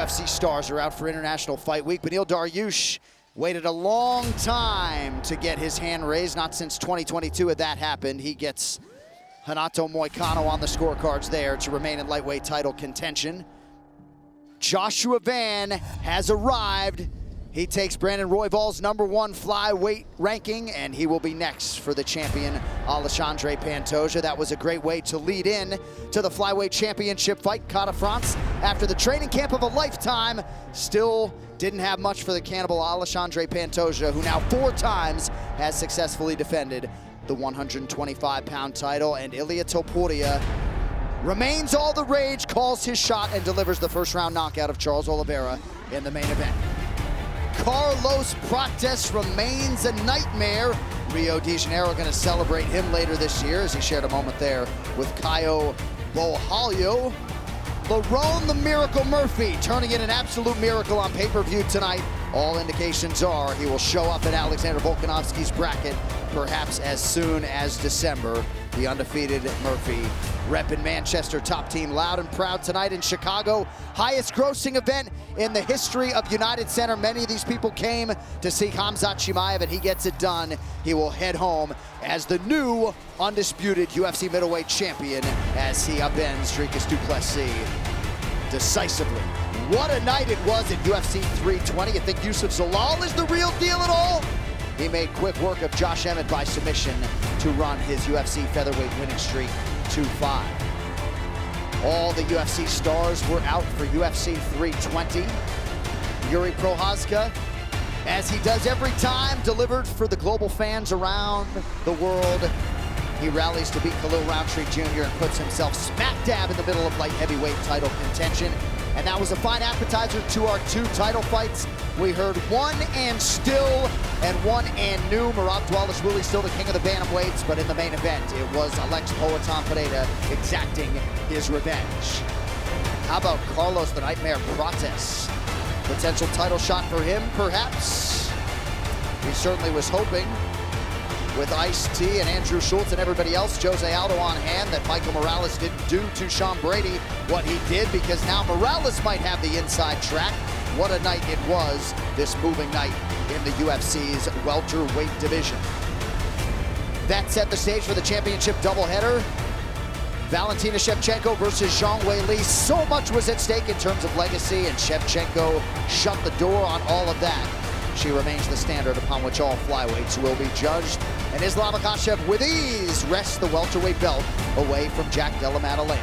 UFC stars are out for International Fight Week. Beneil Dariush waited a long time to get his hand raised. Not since 2022 had that happened. He gets Renato Moicano on the scorecards there to remain in lightweight title contention. Joshua Van has arrived. He takes Brandon Royval's #1 flyweight ranking, and he will be next for the champion, Alexandre Pantoja. That was a great way to lead in to the flyweight championship fight. Cata France, after the training camp of a lifetime, still didn't have much for the cannibal Alexandre Pantoja, who now 4 times has successfully defended the 125-pound title. And Ilia Topuria remains all the rage, calls his shot, and delivers the first-round knockout of Charles Oliveira in the main event. Carlos Prates remains a nightmare. Rio de Janeiro going to celebrate him later this year, as he shared a moment there with Caio Borralho. Lerone the Miracle Murphy turning in an absolute miracle on pay-per-view tonight. All indications are he will show up in Alexander Volkanovski's bracket perhaps as soon as December. The undefeated Murphy repping Manchester, top team loud and proud tonight in Chicago. Highest grossing event in the history of United Center. Many of these people came to see Khamzat Chimaev, and he gets it done. He will head home as the new undisputed UFC middleweight champion as he upends Dricus du Plessis decisively. What a night it was at UFC 320. You think Youssef Zalal is the real deal at all? He made quick work of Josh Emmett by submission to run his UFC featherweight winning streak to 5. All the UFC stars were out for UFC 320. Yuri Prochazka, as he does every time, delivered for the global fans around the world. He rallies to beat Khalil Roundtree Jr. and puts himself smack dab in the middle of light heavyweight title contention. And that was a fine appetizer to our 2 title fights. We heard one and still and one and new. Merab Dvalishvili still the king of the bantamweights, but in the main event, it was Alex Poatan Pereira exacting his revenge. How about Carlos the Nightmare Prates? Potential title shot for him, perhaps. He certainly was hoping, with Ice-T and Andrew Schultz and everybody else, Jose Aldo on hand, that Michael Morales didn't do to Sean Brady what he did, because now Morales might have the inside track. What a night it was, this moving night in the UFC's welterweight division. That set the stage for the championship doubleheader. Valentina Shevchenko versus Zhang Weili. So much was at stake in terms of legacy, and Shevchenko shut the door on all of that. She remains the standard upon which all flyweights will be judged. And Islam Makhachev with ease rests the welterweight belt away from Jack Della Maddalena.